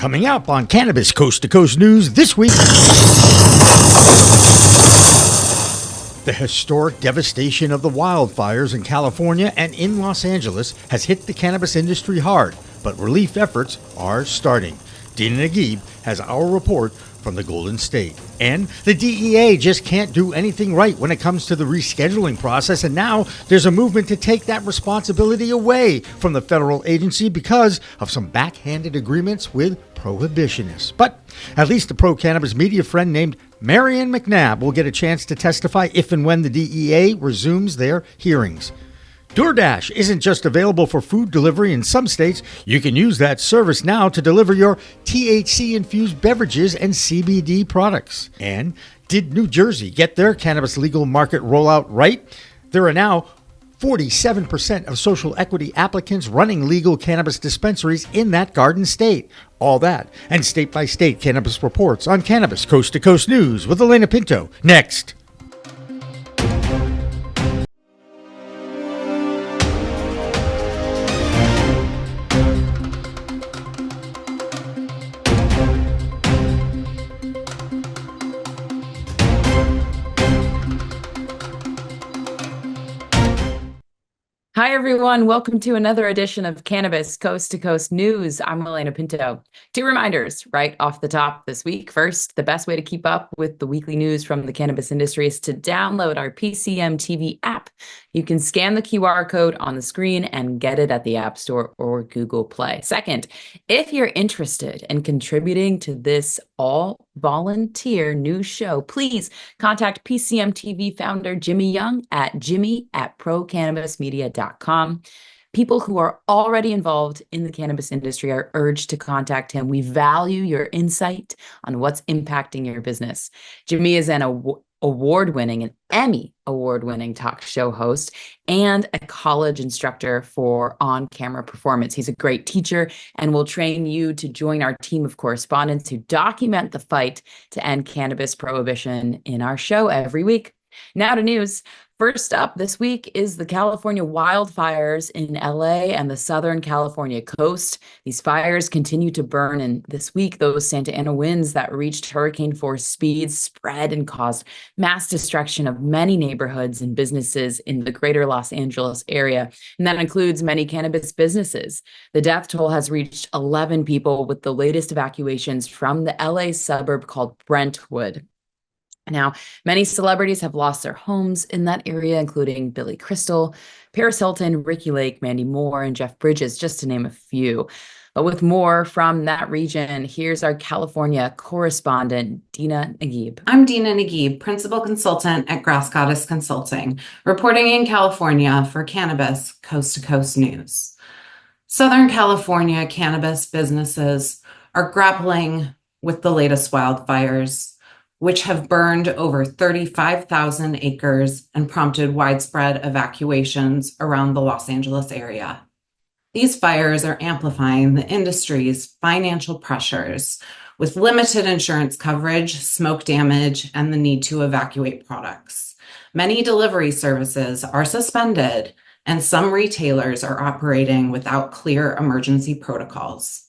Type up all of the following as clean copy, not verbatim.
Coming up on Cannabis Coast to Coast News this week, the historic devastation of the wildfires in California and in Los Angeles has hit the cannabis industry hard, but relief efforts are starting. Dina Nagib has our report from the Golden State. And the DEA just can't do anything right when it comes to the rescheduling process, and now there's a movement to take that responsibility away from the federal agency because of some backhanded agreements with prohibitionists. But at least a pro-cannabis media friend named Marianne McNabb will get a chance to testify if and when the DEA resumes their hearings. DoorDash isn't just available for food delivery in some states. You can use that service now to deliver your THC-infused beverages and CBD products. And did New Jersey get their cannabis legal market rollout right? There are now 47% of social equity applicants running legal cannabis dispensaries in that garden state. All that and state-by-state cannabis reports on Cannabis Coast to Coast News with Alaina Pinto. Next. Hi, everyone. Welcome to another edition of Cannabis Coast to Coast News. I'm Alaina Pinto. Two reminders right off the top this week. First, the best way to keep up with the weekly news from the cannabis industry is to download our PCM TV app. You can scan the QR code on the screen and get it at the App Store or Google Play. Second, if you're interested in contributing to this all-volunteer news show, please contact PCM TV founder Jimmy Young at jimmy@procannabismedia.com. People who are already involved in the cannabis industry are urged to contact him. We value your insight on what's impacting your business. Jimmy is an award-winning, an Emmy award-winning talk show host and a college instructor for on-camera performance. He's a great teacher and will train you to join our team of correspondents who document the fight to end cannabis prohibition in our show every week. Now to news. First up this week is the California wildfires in LA and the Southern California coast. These fires continue to burn, and this week, those Santa Ana winds that reached hurricane-force speeds spread and caused mass destruction of many neighborhoods and businesses in the greater Los Angeles area, and that includes many cannabis businesses. The death toll has reached 11 people, with the latest evacuations from the LA suburb called Brentwood. Now, many celebrities have lost their homes in that area, including Billy Crystal, Paris Hilton, Ricky Lake, Mandy Moore, and Jeff Bridges, just to name a few. But with more from that region, here's our California correspondent, Dina Nagib. I'm Dina Nagib, Principal Consultant at Grass Goddess Consulting, reporting in California for Cannabis Coast to Coast News. Southern California cannabis businesses are grappling with the latest wildfires, which have burned over 35,000 acres and prompted widespread evacuations around the Los Angeles area. These fires are amplifying the industry's financial pressures with limited insurance coverage, smoke damage, and the need to evacuate products. Many delivery services are suspended, and some retailers are operating without clear emergency protocols.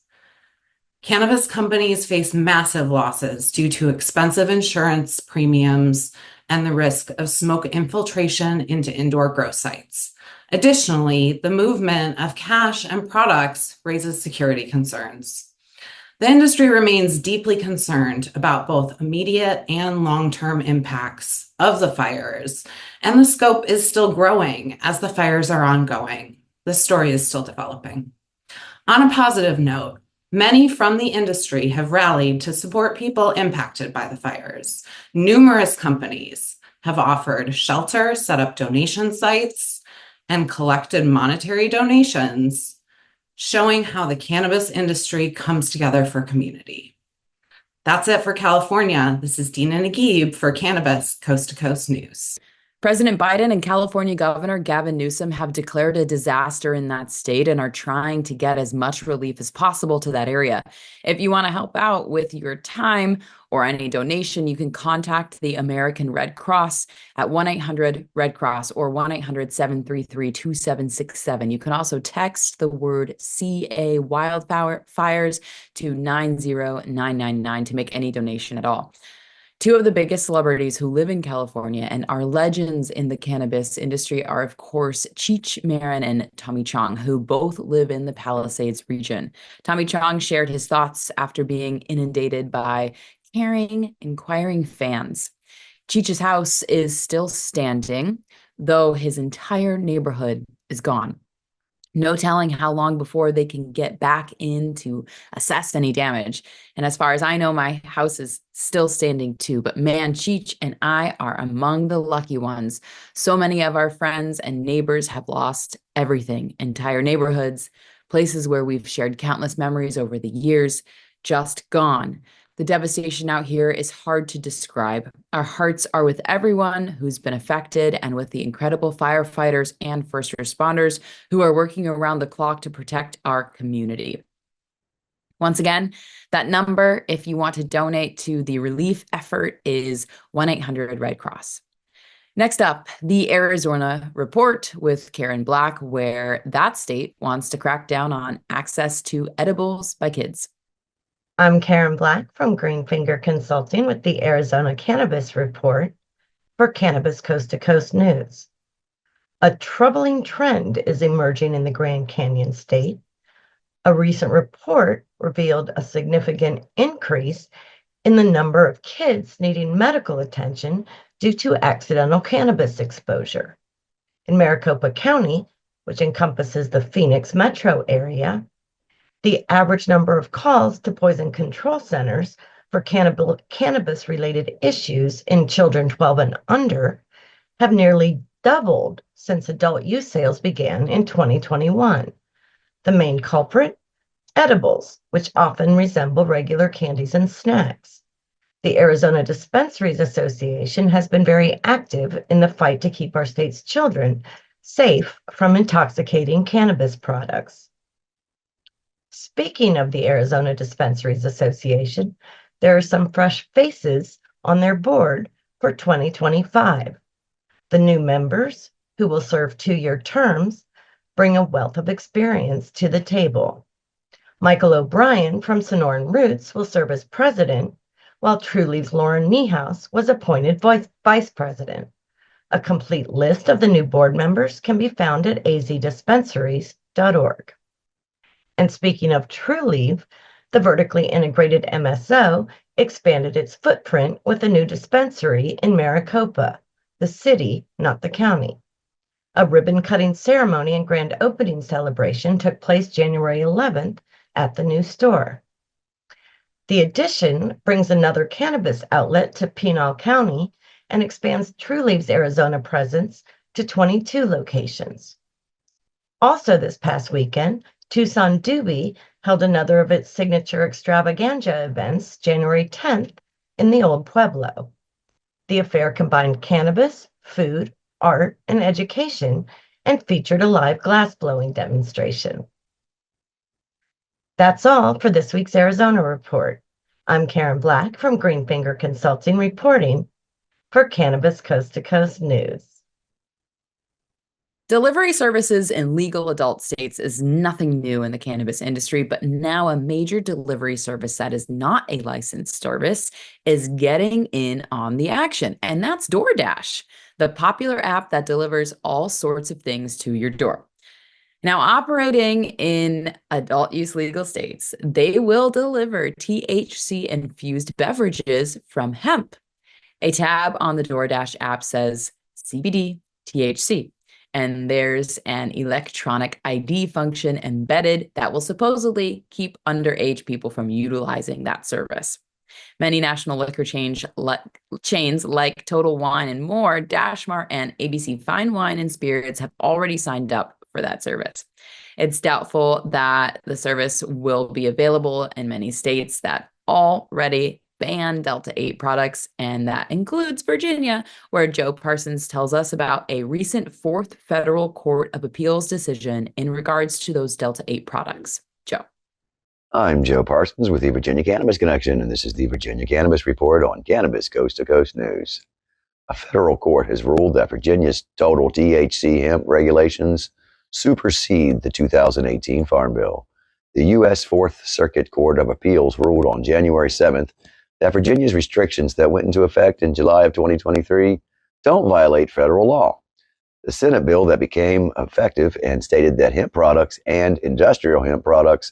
Cannabis companies face massive losses due to expensive insurance premiums and the risk of smoke infiltration into indoor grow sites. Additionally, the movement of cash and products raises security concerns. The industry remains deeply concerned about both immediate and long-term impacts of the fires, and the scope is still growing as the fires are ongoing. The story is still developing. On a positive note, many from the industry have rallied to support people impacted by the fires. Numerous companies have offered shelter, set up donation sites, and collected monetary donations, showing how the cannabis industry comes together for community. That's it for California. This is Dina Nagib for Cannabis Coast to Coast News. President Biden and California Governor Gavin Newsom have declared a disaster in that state and are trying to get as much relief as possible to that area. If you want to help out with your time or any donation, you can contact the American Red Cross at 1-800-RED-CROSS or 1-800-733-2767. You can also text the word CA wildfires to 90999 to make any donation at all. Two of the biggest celebrities who live in California and are legends in the cannabis industry are, of course, Cheech Marin and Tommy Chong, who both live in the Palisades region. Tommy Chong shared his thoughts after being inundated by caring, inquiring fans. Cheech's house is still standing, though his entire neighborhood is gone. No telling how long before they can get back in to assess any damage. And as far as I know, my house is still standing too. But man, Cheech and I are among the lucky ones. So many of our friends and neighbors have lost everything, entire neighborhoods, places where we've shared countless memories over the years, just gone. The devastation out here is hard to describe. Our hearts are with everyone who's been affected and with the incredible firefighters and first responders who are working around the clock to protect our community. Once again, that number, if you want to donate to the relief effort, is 1-800-RED-CROSS. Next up, the Arizona report with Karen Black, where that state wants to crack down on access to edibles by kids. I'm Karen Black from Greenfinger Consulting with the Arizona Cannabis Report for Cannabis Coast to Coast News. A troubling trend is emerging in the Grand Canyon state. A recent report revealed a significant increase in the number of kids needing medical attention due to accidental cannabis exposure. In Maricopa County, which encompasses the Phoenix metro area, the average number of calls to poison control centers for cannabis-related issues in children 12 and under have nearly doubled since adult use sales began in 2021. The main culprit? Edibles, which often resemble regular candies and snacks. The Arizona Dispensaries Association has been very active in the fight to keep our state's children safe from intoxicating cannabis products. Speaking of the Arizona Dispensaries Association, there are some fresh faces on their board for 2025. The new members, who will serve 2-year terms, bring a wealth of experience to the table. Michael O'Brien from Sonoran Roots will serve as president, while Truliev's Lauren Niehaus was appointed vice president. A complete list of the new board members can be found at azdispensaries.org. And speaking of Trulieve, the vertically integrated MSO expanded its footprint with a new dispensary in Maricopa, the city, not the county. A ribbon-cutting ceremony and grand opening celebration took place January 11th at the new store. The addition brings another cannabis outlet to Pinal County and expands Trulieve's Arizona presence to 22 locations. Also this past weekend, Tucson Doobie held another of its signature extravaganza events January 10th in the Old Pueblo. The affair combined cannabis, food, art, and education and featured a live glass-blowing demonstration. That's all for this week's Arizona Report. I'm Karen Black from Greenfinger Consulting reporting for Cannabis Coast to Coast News. Delivery services in legal adult states is nothing new in the cannabis industry, but now a major delivery service that is not a licensed service is getting in on the action, and that's DoorDash, the popular app that delivers all sorts of things to your door. Now, operating in adult use legal states, they will deliver THC-infused beverages from hemp. A tab on the DoorDash app says CBD, THC. And there's an electronic ID function embedded that will supposedly keep underage people from utilizing that service. Many national liquor chains like Total Wine and more, Dashmart, and ABC Fine Wine and Spirits have already signed up for that service. It's doubtful that the service will be available in many states that already ban Delta-8 products, and that includes Virginia, where Joe Parsons tells us about a recent 4th Federal Court of Appeals decision in regards to those Delta-8 products. Joe. I'm Joe Parsons with the Virginia Cannabis Connection, and this is the Virginia Cannabis Report on Cannabis Coast to Coast News. A federal court has ruled that Virginia's total THC hemp regulations supersede the 2018 Farm Bill. The U.S. Fourth Circuit Court of Appeals ruled on January 7th that Virginia's restrictions that went into effect in July of 2023 don't violate federal law. The Senate bill that became effective and stated that hemp products and industrial hemp products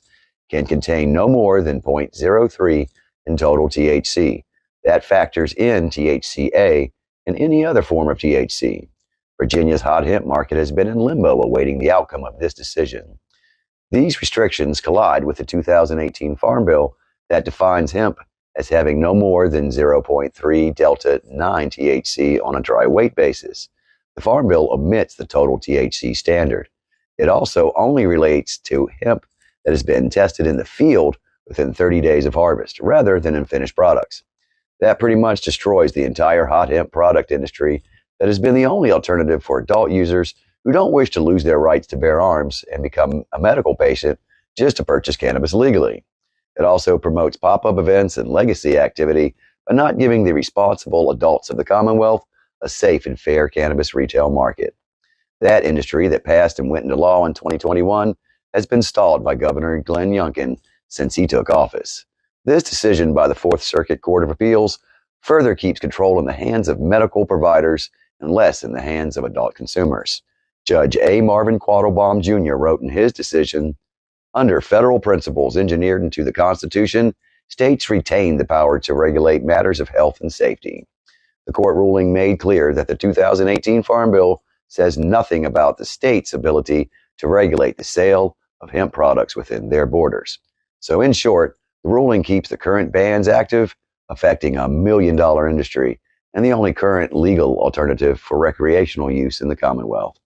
can contain no more than 0.03 in total THC. That factors in THCA and any other form of THC. Virginia's hot hemp market has been in limbo awaiting the outcome of this decision. These restrictions collide with the 2018 Farm Bill that defines hemp as having no more than 0.3 Delta 9 THC on a dry weight basis. The Farm Bill omits the total THC standard. It also only relates to hemp that has been tested in the field within 30 days of harvest, rather than in finished products. That pretty much destroys the entire hot hemp product industry that has been the only alternative for adult users who don't wish to lose their rights to bear arms and become a medical patient just to purchase cannabis legally. It also promotes pop-up events and legacy activity by not giving the responsible adults of the Commonwealth a safe and fair cannabis retail market. That industry that passed and went into law in 2021 has been stalled by Governor Glenn Youngkin since he took office. This decision by the Fourth Circuit Court of Appeals further keeps control in the hands of medical providers and less in the hands of adult consumers. Judge A. Marvin Quattlebaum Jr. wrote in his decision, "Under federal principles engineered into the Constitution, states retain the power to regulate matters of health and safety." The court ruling made clear that the 2018 Farm Bill says nothing about the state's ability to regulate the sale of hemp products within their borders. So in short, the ruling keeps the current bans active, affecting $1 million industry and the only current legal alternative for recreational use in the Commonwealth.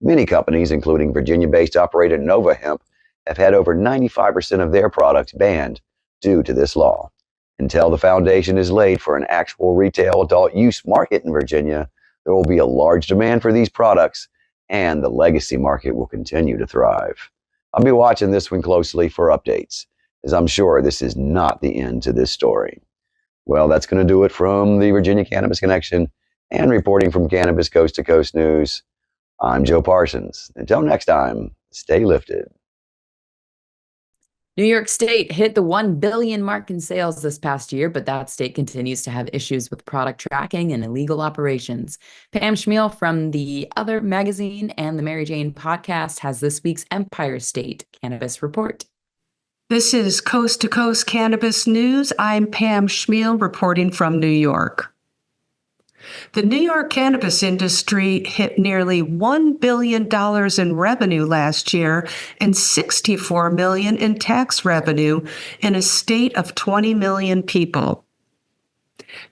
Many companies, including Virginia-based operator Nova Hemp, have had over 95% of their products banned due to this law. Until the foundation is laid for an actual retail adult use market in Virginia, there will be a large demand for these products, and the legacy market will continue to thrive. I'll be watching this one closely for updates, as I'm sure this is not the end to this story. Well, that's going to do it from the Virginia Cannabis Connection and reporting from Cannabis Coast to Coast News. I'm Joe Parsons. Until next time, stay lifted. New York State hit the 1 billion mark in sales this past year, but that state continues to have issues with product tracking and illegal operations. Pam Chmiel from The Other magazine and the Mary Jane podcast has this week's Empire State Cannabis Report. This is Coast to Coast Cannabis News. I'm Pam Chmiel reporting from New York. The New York cannabis industry hit nearly $1 billion in revenue last year and $64 million in tax revenue in a state of 20 million people.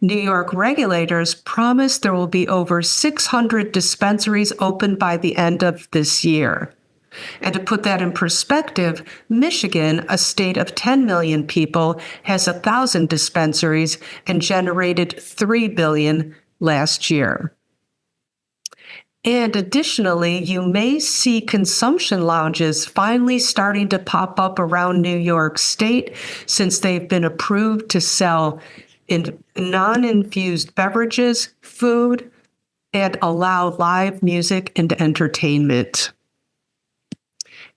New York regulators promise there will be over 600 dispensaries open by the end of this year. And to put that in perspective, Michigan, a state of 10 million people, has 1,000 dispensaries and generated $3 billion last year. And additionally, you may see consumption lounges finally starting to pop up around New York State since they've been approved to sell in non-infused beverages, food, and allow live music and entertainment.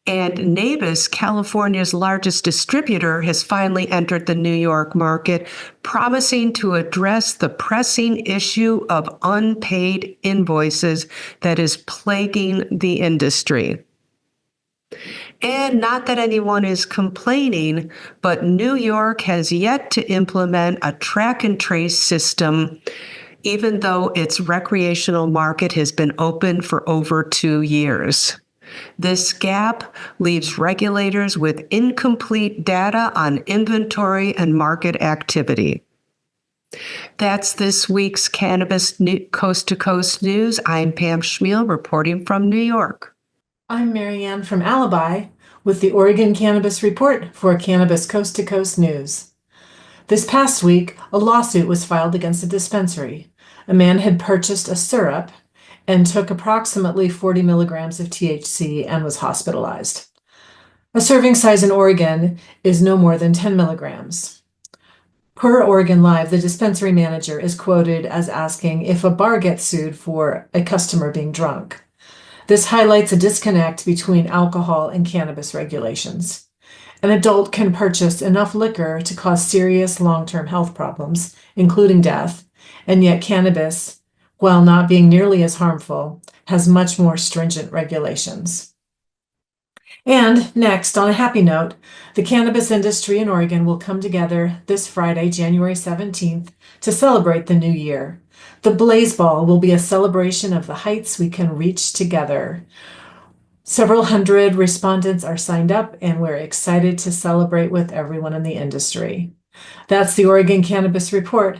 And Nabis, California's largest distributor, has finally entered the New York market, promising to address the pressing issue of unpaid invoices that is plaguing the industry. And not that anyone is complaining, but New York has yet to implement a track and trace system, even though its recreational market has been open for over 2 years. This gap leaves regulators with incomplete data on inventory and market activity. That's this week's Cannabis Coast to Coast News. I'm Pam Chmiel reporting from New York. I'm Marianne from Alibi with the Oregon Cannabis Report for Cannabis Coast to Coast News. This past week, a lawsuit was filed against a dispensary. A man had purchased a syrup and took approximately 40 milligrams of THC and was hospitalized. A serving size in Oregon is no more than 10 milligrams. Per Oregon Live, the dispensary manager is quoted as asking if a bar gets sued for a customer being drunk. This highlights a disconnect between alcohol and cannabis regulations. An adult can purchase enough liquor to cause serious long-term health problems, including death, and yet cannabis, while not being nearly as harmful, has much more stringent regulations. And next, on a happy note, the cannabis industry in Oregon will come together this Friday, January 17th, to celebrate the new year. The Blaze Ball will be a celebration of the heights we can reach together. Several hundred respondents are signed up, and we're excited to celebrate with everyone in the industry. That's the Oregon Cannabis Report.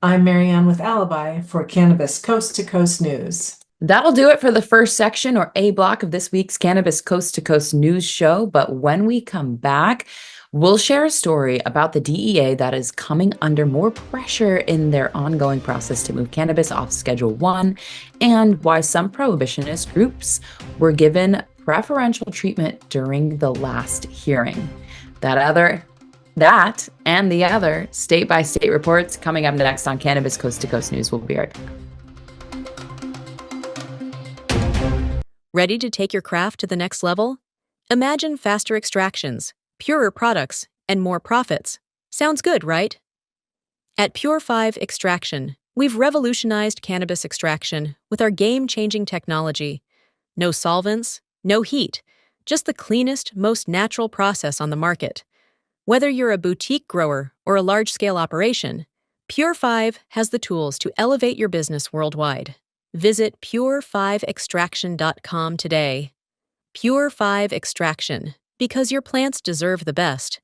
I'm Marianne with Alibi for Cannabis Coast to Coast News. That'll do it for the first section or A block of this week's Cannabis Coast to Coast news show. But when we come back, we'll share a story about the DEA that is coming under more pressure in their ongoing process to move cannabis off Schedule 1 and why some prohibitionist groups were given preferential treatment during the last hearing. That and the other state-by-state reports coming up next on Cannabis Coast to Coast News. We'll be right back. Ready to take your craft to the next level? Imagine faster extractions, purer products, and more profits. Sounds good, right? At Pure 5 Extraction, we've revolutionized cannabis extraction with our game-changing technology. No solvents, no heat, just the cleanest, most natural process on the market. Whether you're a boutique grower or a large-scale operation, Pure 5 has the tools to elevate your business worldwide. Visit pure5extraction.com today. Pure 5 Extraction, because your plants deserve the best.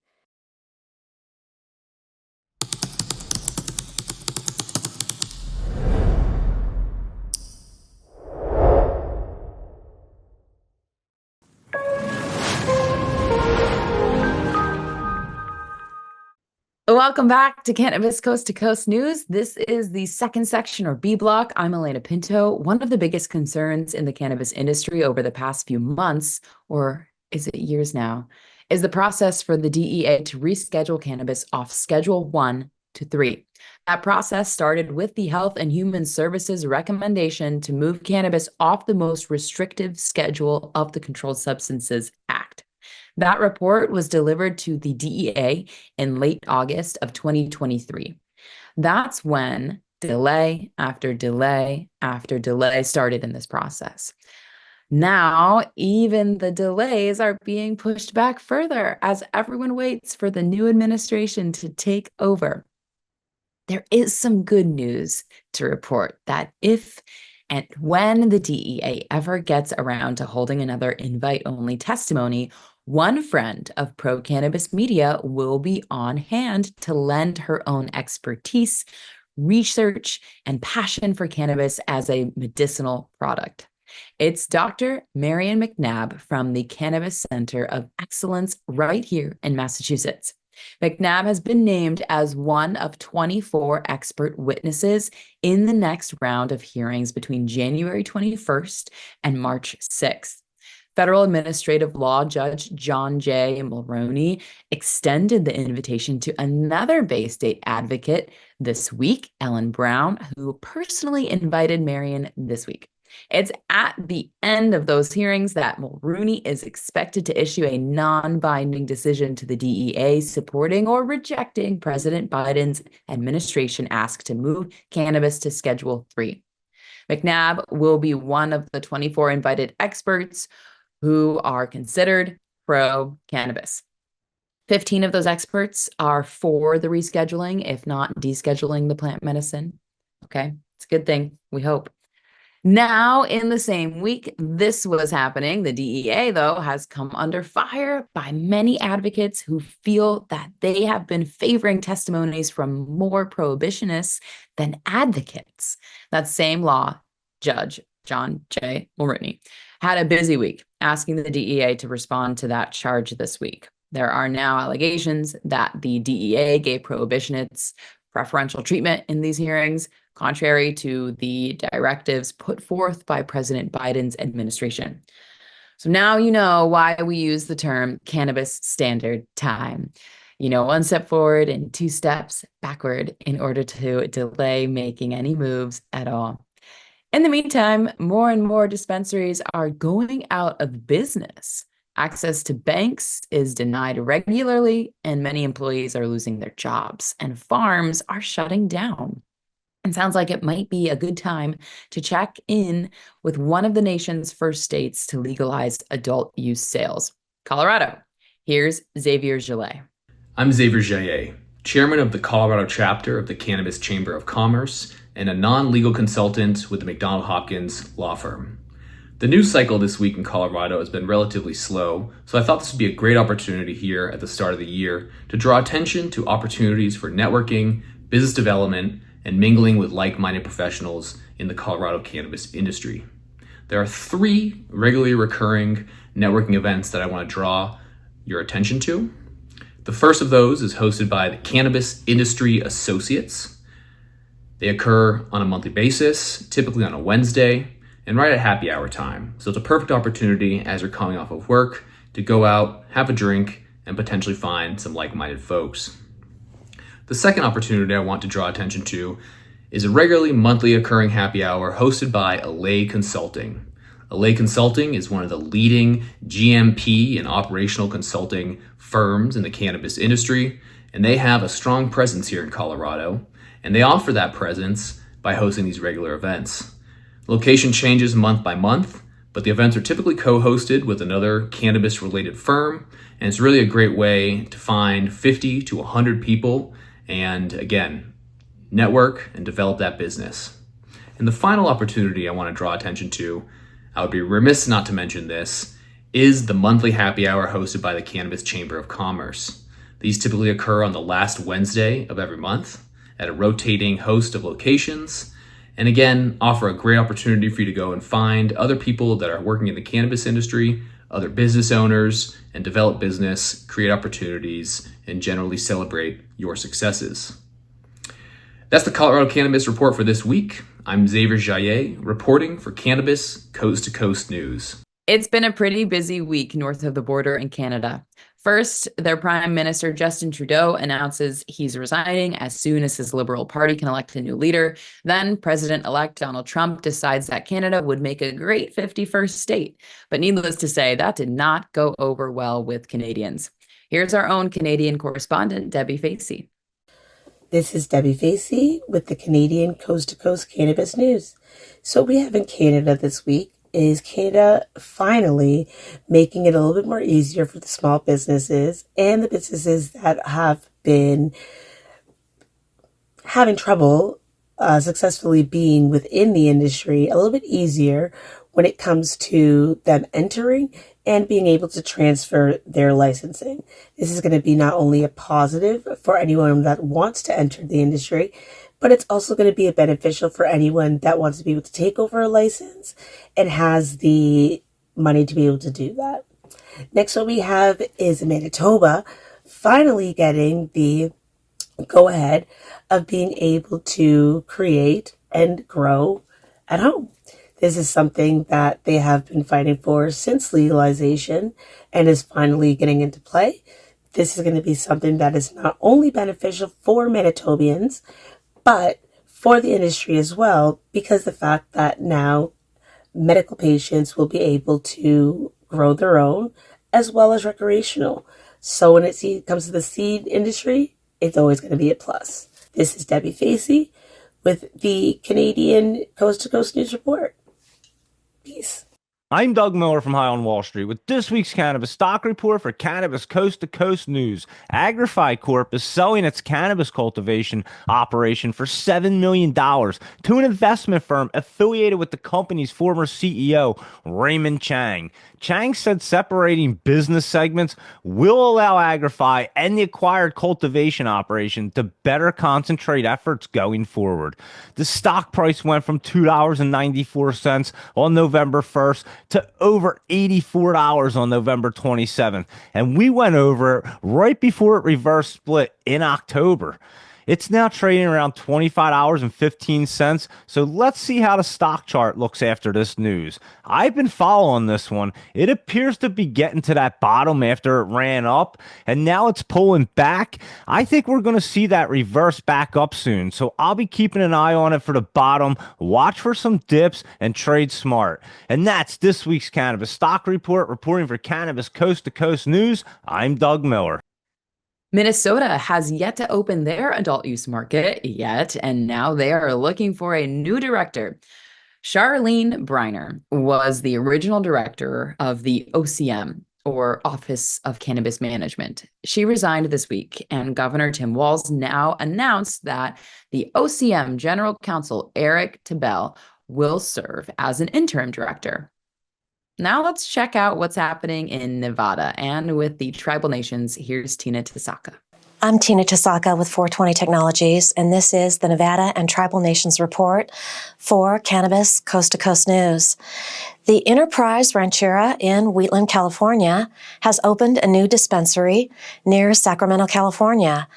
Welcome back to Cannabis Coast to Coast News. This is the second section or B block. I'm Alaina Pinto. One of the biggest concerns in the cannabis industry over the past few months, or is it years now, is the process for the DEA to reschedule cannabis off Schedule 1 to 3. That process started with the Health and Human Services recommendation to move cannabis off the most restrictive schedule of the Controlled Substances Act. That report was delivered to the DEA in late August of 2023. That's when delay after delay after delay started in this process. Now, even the delays are being pushed back further as everyone waits for the new administration to take over. There is some good news to report that if and when the DEA ever gets around to holding another invite-only testimony, one friend of pro-cannabis media will be on hand to lend her own expertise, research, and passion for cannabis as a medicinal product. It's Dr. Marianne McNabb from the Cannabis Center of Excellence right here in Massachusetts. McNabb has been named as one of 24 expert witnesses in the next round of hearings between January 21st and March 6th. Federal Administrative Law Judge John J. Mulroney extended the invitation to another Bay State advocate this week, Ellen Brown, who personally invited Marianne this week. It's at the end of those hearings that Mulroney is expected to issue a non-binding decision to the DEA supporting or rejecting President Biden's administration ask to move cannabis to Schedule 3. McNabb will be one of the 24 invited experts who are considered pro-cannabis. 15 of those experts are for the rescheduling, if not descheduling the plant medicine. Okay, it's a good thing, we hope. Now, in the same week this was happening, the DEA, though, has come under fire by many advocates who feel that they have been favoring testimonies from more prohibitionists than advocates. That same law judge, John J. Mulroney, had a busy week asking the DEA to respond to that charge this week. There are now allegations that the DEA gave prohibitionists preferential treatment in these hearings, contrary to the directives put forth by President Biden's administration. So now you know why we use the term cannabis standard time. 1 step forward and 2 steps backward in order to delay making any moves at all. In the meantime, more and more dispensaries are going out of business. Access to banks is denied regularly, and many employees are losing their jobs, and farms are shutting down. It sounds like it might be a good time to check in with one of the nation's first states to legalize adult use sales, Colorado. Here's Xavier Jaillet. I'm Xavier Jaillet, chairman of the Colorado chapter of the Cannabis Chamber of Commerce and a non-legal consultant with the McDonald Hopkins law firm. The news cycle this week in Colorado has been relatively slow, so I thought this would be a great opportunity here at the start of the year to draw attention to opportunities for networking, business development, and mingling with like-minded professionals in the Colorado cannabis industry. There are 3 regularly recurring networking events that I want to draw your attention to. The first of those is hosted by the Cannabis Industry Associates. They occur on a monthly basis, typically on a Wednesday, and right at happy hour time. So it's a perfect opportunity as you're coming off of work to go out, have a drink, and potentially find some like-minded folks. The second opportunity I want to draw attention to is a regularly monthly occurring happy hour hosted by Alaina Consulting. Alaina Consulting is one of the leading GMP and operational consulting firms in the cannabis industry, and they have a strong presence here in Colorado, and they offer that presence by hosting these regular events. Location changes month by month, but the events are typically co-hosted with another cannabis-related firm, and it's really a great way to find 50 to 100 people and, again, network and develop that business. And the final opportunity I want to draw attention to, I would be remiss not to mention this, is the monthly happy hour hosted by the Cannabis Chamber of Commerce. These typically occur on the last Wednesday of every month at a rotating host of locations, and again, offer a great opportunity for you to go and find other people that are working in the cannabis industry, other business owners, and develop business, create opportunities, and generally celebrate your successes. That's the Colorado Cannabis Report for this week. I'm Xavier Jaillet, reporting for Cannabis Coast to Coast News. It's been a pretty busy week north of the border in Canada. First, their Prime Minister Justin Trudeau announces he's resigning as soon as his Liberal Party can elect a new leader. Then President-elect Donald Trump decides that Canada would make a great 51st state. But needless to say, that did not go over well with Canadians. Here's our own Canadian correspondent, Debi Facey. This is Debi Facey with the Canadian Coast to Coast Cannabis News. So we have in Canada this week is Canada finally making it a little bit more easier for the small businesses and the businesses that have been having trouble successfully being within the industry a little bit easier when it comes to them entering and being able to transfer their licensing. This is going to be not only a positive for anyone that wants to enter the industry, but it's also going to be beneficial for anyone that wants to be able to take over a license and has the money to be able to do that. Next, what we have is Manitoba finally getting the go-ahead of being able to create and grow at home. This is something that they have been fighting for since legalization and is finally getting into play. This is going to be something that is not only beneficial for Manitobians, but for the industry as well, because the fact that now medical patients will be able to grow their own as well as recreational. So when it comes to the seed industry, it's always going to be a plus. This is Debi Facey with the Canadian Coast to Coast News Report. Peace. I'm Doug Miller from High on Wall Street with this week's Cannabis Stock Report for Cannabis Coast to Coast News. Agrify Corp is selling its cannabis cultivation operation for $7 million to an investment firm affiliated with the company's former CEO, Raymond Chang. Chang said separating business segments will allow Agrify and the acquired cultivation operation to better concentrate efforts going forward. The stock price went from $2.94 on November 1st to over $84 on November 27th. And we went over it right before it reverse split in October. It's now trading around $25.15. So let's see how the stock chart looks after this news. I've been following this one. It appears to be getting to that bottom after it ran up, and now it's pulling back. I think we're going to see that reverse back up soon. So I'll be keeping an eye on it for the bottom. Watch for some dips and trade smart. And that's this week's Cannabis Stock Report. Reporting for Cannabis Coast to Coast News, I'm Doug Miller. Minnesota has yet to open their adult use market yet, and now they are looking for a new director. Charlene Briner was the original director of the OCM, or Office of Cannabis Management. She resigned this week, and Governor Tim Walz now announced that the OCM General Counsel, Eric Tabell, will serve as an interim director. Now let's check out what's happening in Nevada. And with the Tribal Nations, here's Tina Tasaka. I'm Tina Tasaka with 420 Technologies, and this is the Nevada and Tribal Nations Report for Cannabis Coast to Coast News. The Enterprise Ranchera in Wheatland, California, has opened a new dispensary near Sacramento, California.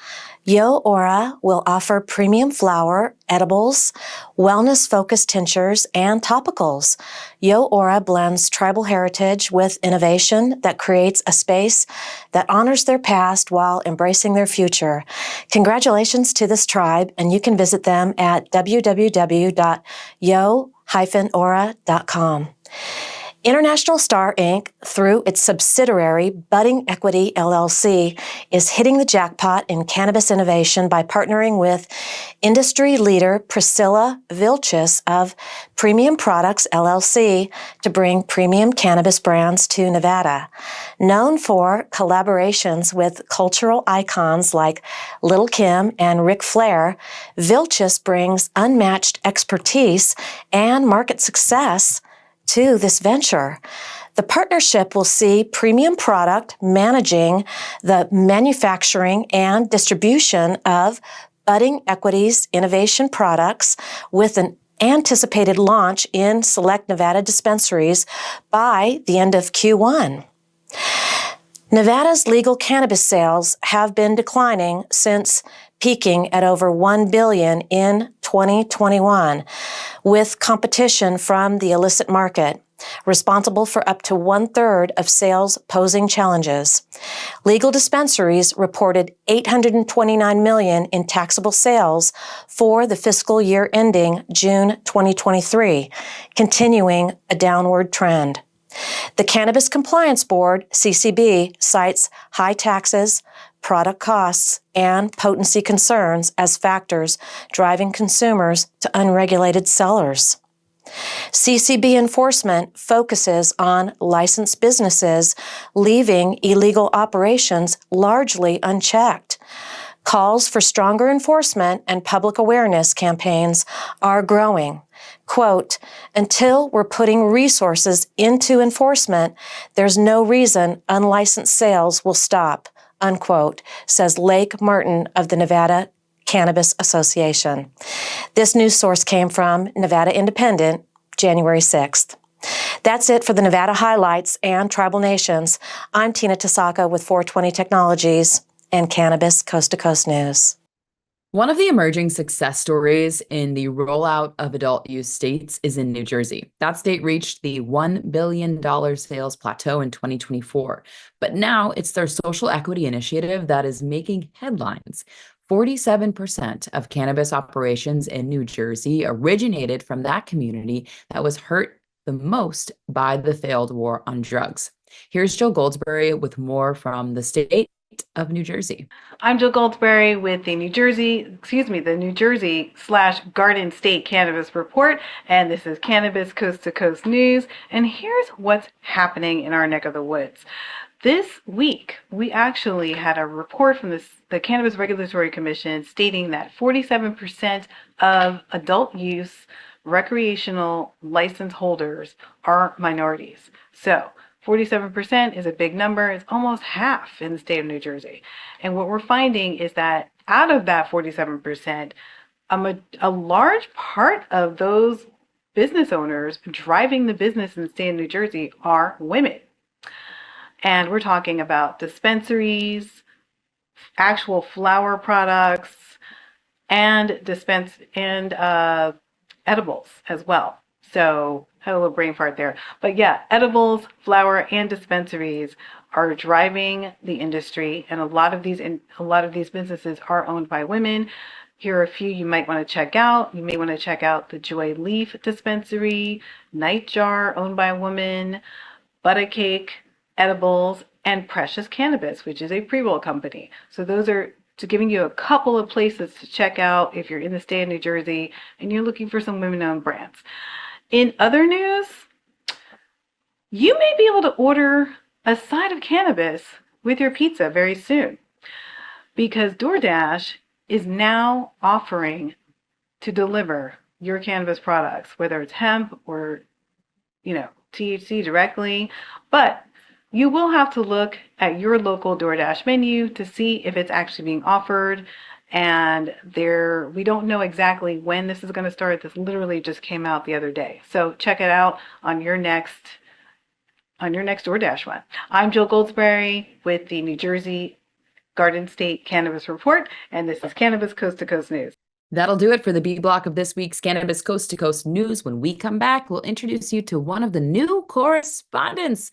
Yo Aura will offer premium flower, edibles, wellness-focused tinctures, and topicals. Yo Aura blends tribal heritage with innovation that creates a space that honors their past while embracing their future. Congratulations to this tribe, and you can visit them at www.yo-aura.com. International Star Inc., through its subsidiary Budding Equity LLC, is hitting the jackpot in cannabis innovation by partnering with industry leader Priscilla Vilchis of Premium Products LLC to bring premium cannabis brands to Nevada. Known for collaborations with cultural icons like Lil' Kim and Ric Flair, Vilchis brings unmatched expertise and market success to this venture. The partnership will see Premium Product managing the manufacturing and distribution of Budding Equity's innovation products, with an anticipated launch in select Nevada dispensaries by the end of Q1. Nevada's legal cannabis sales have been declining since peaking at over $1 billion in 2021, with competition from the illicit market, responsible for up to 1/3 of sales posing challenges. Legal dispensaries reported $829 million in taxable sales for the fiscal year ending June 2023, continuing a downward trend. The Cannabis Compliance Board, CCB, cites high taxes, product costs, and potency concerns as factors driving consumers to unregulated sellers. CCB enforcement focuses on licensed businesses, leaving illegal operations largely unchecked. Calls for stronger enforcement and public awareness campaigns are growing. Quote, "Until we're putting resources into enforcement, there's no reason unlicensed sales will stop," unquote, says Lake Martin of the Nevada Cannabis Association. This news source came from Nevada Independent, January 6th. That's it for the Nevada highlights and Tribal Nations. I'm Tina Tasaka with 420 Technologies and Cannabis Coast to Coast News. One of the emerging success stories in the rollout of adult use states is in New Jersey. That state reached the $1 billion sales plateau in 2024, but now it's their social equity initiative that is making headlines. 47% of cannabis operations in New Jersey originated from that community that was hurt the most by the failed war on drugs. Here's Jill Goldsberry with more from the state of New Jersey. I'm Jill Goldsberry with the New Jersey/Garden State Cannabis Report, and this is Cannabis Coast to Coast News. And here's what's happening in our neck of the woods. This week, we actually had a report from the Cannabis Regulatory Commission stating that 47% of adult use recreational license holders are minorities. So 47% is a big number. It's almost half in the state of New Jersey. And what we're finding is that out of that 47%, a large part of those business owners driving the business in the state of New Jersey are women. And we're talking about dispensaries, actual flower products, and edibles as well. So had a little brain fart there. But yeah, edibles, flower, and dispensaries are driving the industry, and a lot of these businesses are owned by women. Here are a few you might want to check out. You may want to check out the Joy Leaf Dispensary, Nightjar, owned by a woman, Butter Cake, Edibles, and Precious Cannabis, which is a pre-roll company. So those are giving you a couple of places to check out if you're in the state of New Jersey and you're looking for some women-owned brands. In other news, you may be able to order a side of cannabis with your pizza very soon, because DoorDash is now offering to deliver your cannabis products, whether it's hemp or, THC directly. But you will have to look at your local DoorDash menu to see if it's actually being offered. And we don't know exactly when this is going to start. This literally just came out the other day. So check it out on your next DoorDash one. I'm Jill Goldsberry with the New Jersey Garden State Cannabis Report, and this is Cannabis Coast to Coast News. That'll do it for the B block of this week's Cannabis Coast to Coast News. When we come back, we'll introduce you to one of the new correspondents.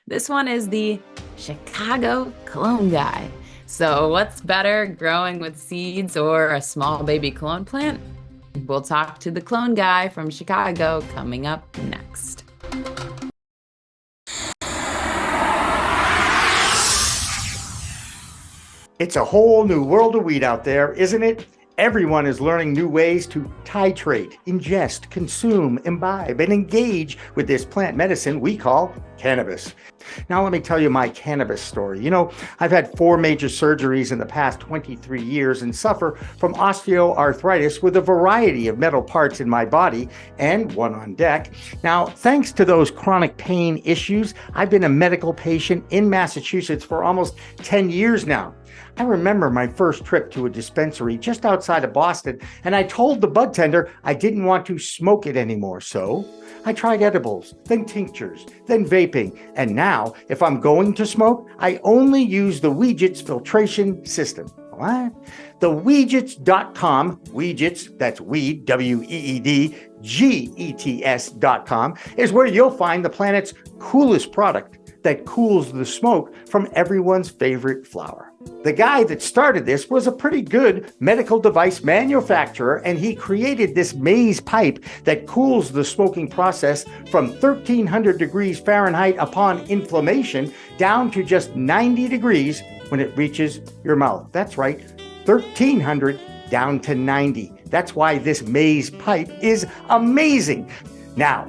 This one is the Chicago clone guy. So what's better, growing with seeds or a small baby clone plant? We'll talk to the clone guy from Chicago coming up next. It's a whole new world of weed out there, isn't it? Everyone is learning new ways to titrate, ingest, consume, imbibe, and engage with this plant medicine we call cannabis. Now, let me tell you my cannabis story. I've had 4 major surgeries in the past 23 years and suffer from osteoarthritis with a variety of metal parts in my body and one on deck. Now, thanks to those chronic pain issues, I've been a medical patient in Massachusetts for almost 10 years now. I remember my first trip to a dispensary just outside of Boston, and I told the bud tender I didn't want to smoke it anymore. So I tried edibles, then tinctures, then vaping, and now if I'm going to smoke, I only use the Weegits filtration system. What? The Weegits.com, Weegits, that's weed, W-E-E-D, G-E-T-S.com, is where you'll find the planet's coolest product that cools the smoke from everyone's favorite flower. The guy that started this was a pretty good medical device manufacturer, and he created this maze pipe that cools the smoking process from 1300 degrees Fahrenheit upon inflammation down to just 90 degrees when it reaches your mouth. That's right, 1300 down to 90. That's why this maze pipe is amazing. Now,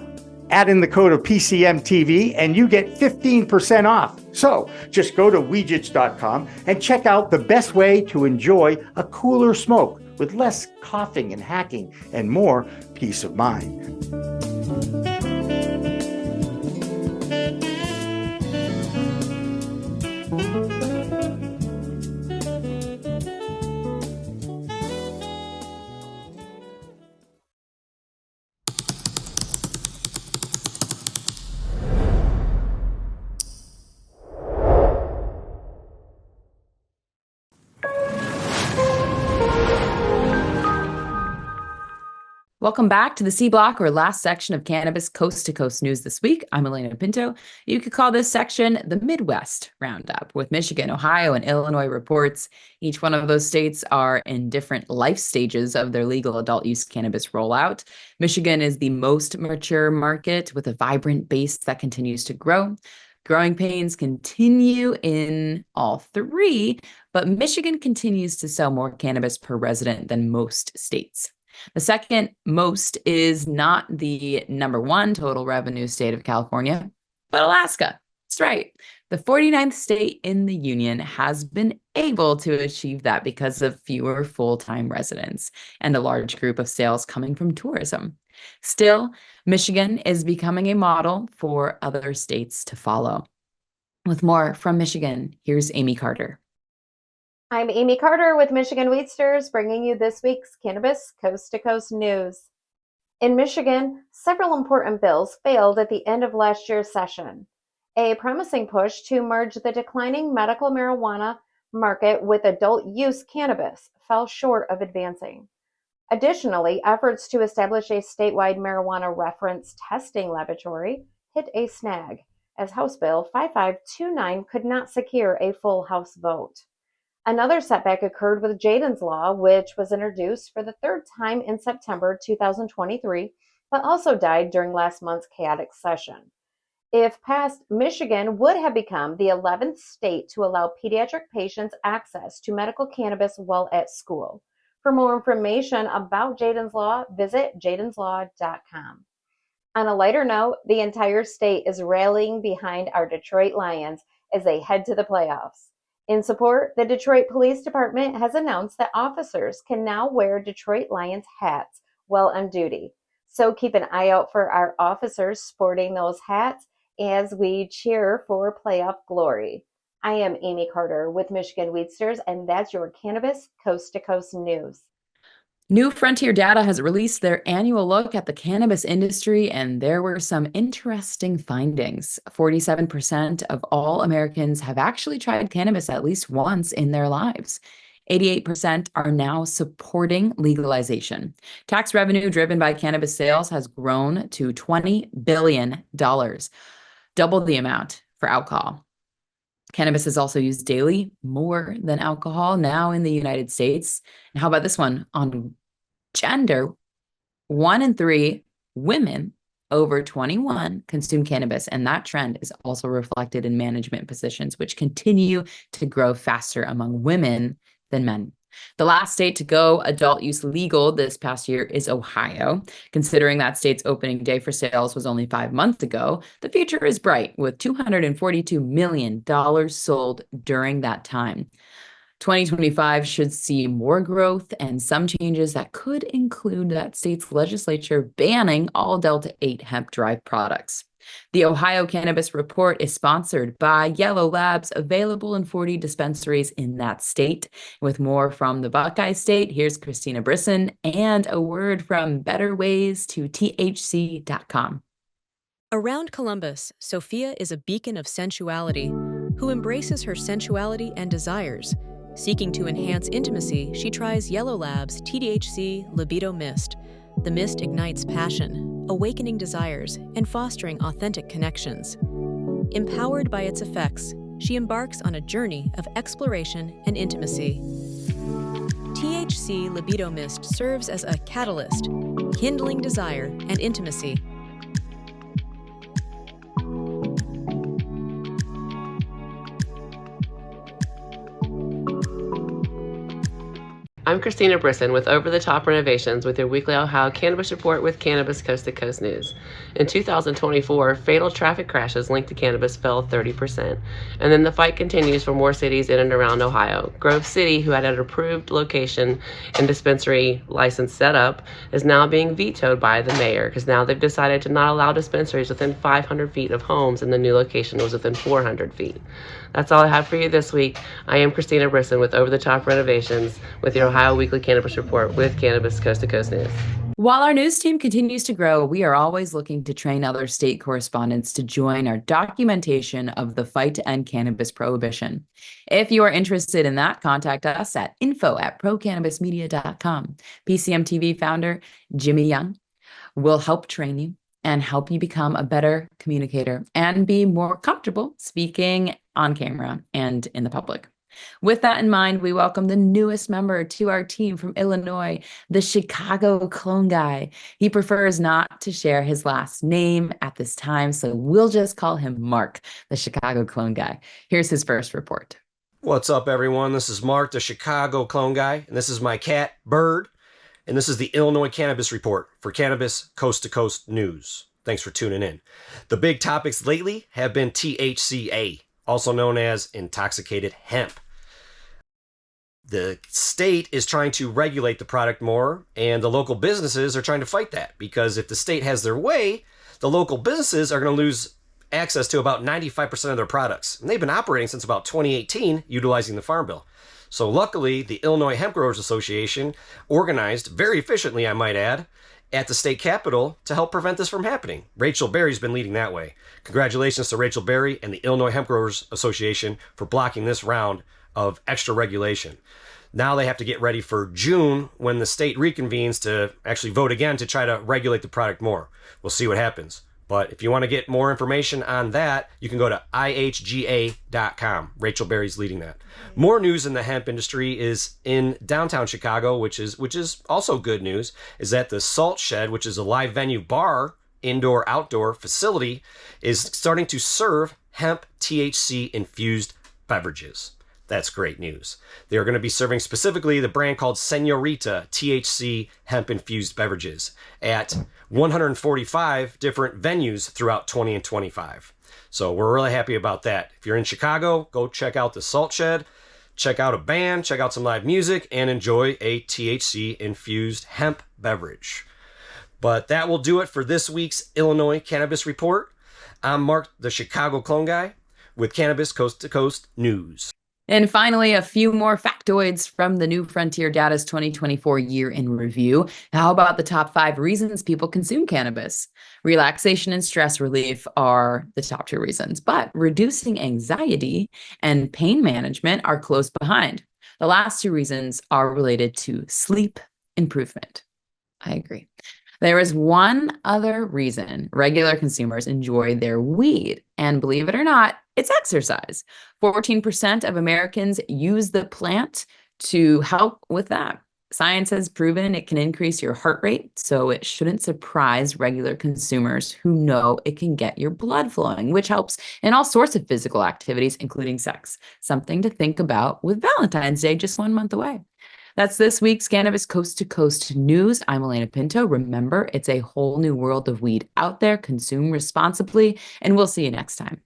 add in the code of PCMTV and you get 15% off. So just go to Weegits.com and check out the best way to enjoy a cooler smoke with less coughing and hacking and more peace of mind. Welcome back to the C Block, or last section of Cannabis Coast to Coast News this week. I'm Alaina Pinto. You could call this section the Midwest Roundup, with Michigan, Ohio, and Illinois reports. Each one of those states are in different life stages of their legal adult use cannabis rollout. Michigan is the most mature market with a vibrant base that continues to grow. Growing pains continue in all 3, but Michigan continues to sell more cannabis per resident than most states. The second most is not the number 1 total revenue state of California, but Alaska. That's right. The 49th state in the union has been able to achieve that because of fewer full-time residents and a large group of sales coming from tourism. Still, Michigan is becoming a model for other states to follow. With more from Michigan, here's Amie Carter. I'm Amie Carter with Michigan Weedsters, bringing you this week's Cannabis Coast to Coast news. In Michigan, several important bills failed at the end of last year's session. A promising push to merge the declining medical marijuana market with adult use cannabis fell short of advancing. Additionally, efforts to establish a statewide marijuana reference testing laboratory hit a snag, as House Bill 5529 could not secure a full House vote. Another setback occurred with Jaden's Law, which was introduced for the third time in September 2023, but also died during last month's chaotic session. If passed, Michigan would have become the 11th state to allow pediatric patients access to medical cannabis while at school. For more information about Jaden's Law, visit jadenslaw.com. On a lighter note, the entire state is rallying behind our Detroit Lions as they head to the playoffs. In support, the Detroit Police Department has announced that officers can now wear Detroit Lions hats while on duty. So keep an eye out for our officers sporting those hats as we cheer for playoff glory. I am Amie Carter with Michigan Weedsters, and that's your Cannabis Coast to Coast news. New Frontier Data has released their annual look at the cannabis industry, and there were some interesting findings. 47% of all Americans have actually tried cannabis at least once in their lives. 88% are now supporting legalization. Tax revenue driven by cannabis sales has grown to $20 billion, double the amount for alcohol. Cannabis is also used daily, more than alcohol now in the United States. And how about this one? On gender, 1 in 3 women over 21 consume cannabis, and that trend is also reflected in management positions, which continue to grow faster among women than men. The last state to go adult use legal this past year is Ohio. Considering that state's opening day for sales was only 5 months ago, the future is bright, with $242 million sold during that time. 2025 should see more growth and some changes that could include that state's legislature banning all Delta 8 hemp-derived products. The Ohio Cannabis Report is sponsored by Yellow Labs, available in 40 dispensaries in that state. With more from the Buckeye State, here's Christina Brisson and a word from betterways2thc.com. Around Columbus, Sophia is a beacon of sensuality who embraces her sensuality and desires. Seeking to enhance intimacy, she tries Yellow Labs' TDHC Libido Mist. The mist ignites passion, awakening desires, and fostering authentic connections. Empowered by its effects, she embarks on a journey of exploration and intimacy. THC Libido Mist serves as a catalyst, kindling desire and intimacy. I'm Christina Brisson with Over the Top Renovations with your weekly Ohio Cannabis Report with Cannabis Coast to Coast News. In 2024, fatal traffic crashes linked to cannabis fell 30%. And then the fight continues for more cities in and around Ohio. Grove City, who had an approved location and dispensary license set up, is now being vetoed by the mayor because now they've decided to not allow dispensaries within 500 feet of homes, and the new location was within 400 feet. That's all I have for you this week. I am Christina Brisson with Over the Top Renovations with your Ohio Weekly Cannabis Report with Cannabis Coast to Coast News. While our news team continues to grow, we are always looking to train other state correspondents to join our documentation of the fight to end cannabis prohibition. If you are interested in that, contact us at info@procannabismedia.com. PCMTV founder Jimmy Young will help train you and help you become a better communicator and be more comfortable speaking on camera and in the public. With that in mind, we welcome the newest member to our team from Illinois, the Chicago clone guy. He prefers not to share his last name at this time, so we'll just call him Mark, the Chicago clone guy. Here's his first report. What's up, everyone? This is Mark, the Chicago clone guy, and this is my cat, Bird, and this is the Illinois Cannabis Report for Cannabis Coast to Coast News. Thanks for tuning in. The big topics lately have been THCA, also known as intoxicated hemp. The state is trying to regulate the product more, and the local businesses are trying to fight that, because if the state has their way, the local businesses are going to lose access to about 95% of their products. And they've been operating since about 2018, utilizing the Farm Bill. So luckily, the Illinois Hemp Growers Association organized, very efficiently I might add, at the state capitol to help prevent this from happening. Rachel Berry's been leading that way. Congratulations to Rachel Berry and the Illinois Hemp Growers Association for blocking this round of extra regulation. Now they have to get ready for June when the state reconvenes to actually vote again to try to regulate the product more. We'll see what happens. But if you want to get more information on that, you can go to ihga.com. Rachel Berry's leading that. More news in the hemp industry is in downtown Chicago, which is also good news, is that the Salt Shed, which is a live venue bar, indoor-outdoor facility, is starting to serve hemp THC-infused beverages. That's great news. They're going to be serving specifically the brand called Senorita THC hemp-infused beverages at 145 different venues throughout 20 and 25. So we're really happy about that. If you're in Chicago, go check out the Salt Shed, check out a band, check out some live music, and enjoy a THC-infused hemp beverage. But that will do it for this week's Illinois Cannabis Report. I'm Mark, the Chicago Clone Guy, with Cannabis Coast to Coast News. And finally, a few more factoids from the New Frontier Data's 2024 year in review. How about the top 5 reasons people consume cannabis? Relaxation and stress relief are the top 2 reasons, but reducing anxiety and pain management are close behind. The last 2 reasons are related to sleep improvement. I agree. There is one other reason regular consumers enjoy their weed, and believe it or not, it's exercise. 14% of Americans use the plant to help with that. Science has proven it can increase your heart rate, so it shouldn't surprise regular consumers who know it can get your blood flowing, which helps in all sorts of physical activities, including sex. Something to think about with Valentine's Day just 1 month away. That's this week's Cannabis Coast to Coast News. I'm Alaina Pinto. Remember, it's a whole new world of weed out there. Consume responsibly, and we'll see you next time.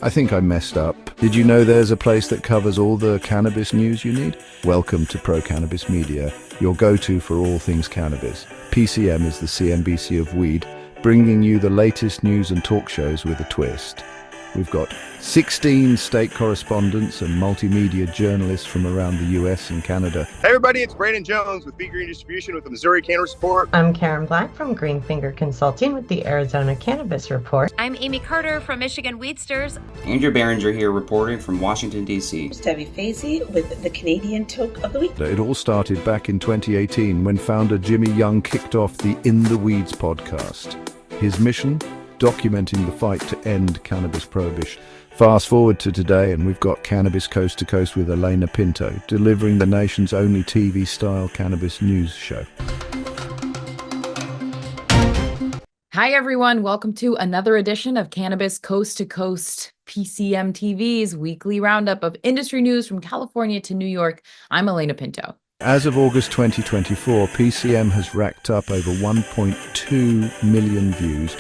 I think I messed up. Did you know there's a place that covers all the cannabis news you need? Welcome to Pro Cannabis Media, your go-to for all things cannabis. PCM is the CNBC of weed, bringing you the latest news and talk shows with a twist. We've got 16 state correspondents and multimedia journalists from around the US and Canada. Hey everybody, it's Brandon Jones with Big Green Distribution with the Missouri Cannabis Report. I'm Karen Black from Green Finger Consulting with the Arizona Cannabis Report. I'm Amie Carter from Michigan Weedsters. Andrew Behringer here reporting from Washington, D.C. Debi Facey with the Canadian Toke of the Week. It all started back in 2018 when founder Jimmy Young kicked off the In the Weeds podcast. His mission? Documenting the fight to end cannabis prohibition. Fast forward to today and we've got Cannabis Coast to Coast with Alaina Pinto, delivering the nation's only TV-style cannabis news show. Hi, everyone. Welcome to another edition of Cannabis Coast to Coast, PCM TV's weekly roundup of industry news from California to New York. I'm Alaina Pinto. As of August 2024, PCM has racked up over 1.2 million views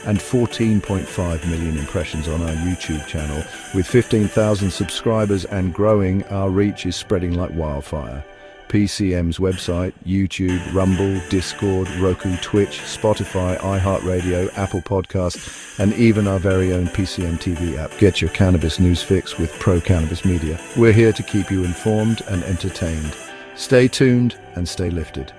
and 14.5 million impressions on our YouTube channel. With 15,000 subscribers and growing, our reach is spreading like wildfire. PCM's website, YouTube, Rumble, Discord, Roku, Twitch, Spotify, iHeartRadio, Apple Podcasts, and even our very own PCM TV app. Get your cannabis news fix with Pro Cannabis Media. We're here to keep you informed and entertained. Stay tuned and stay lifted.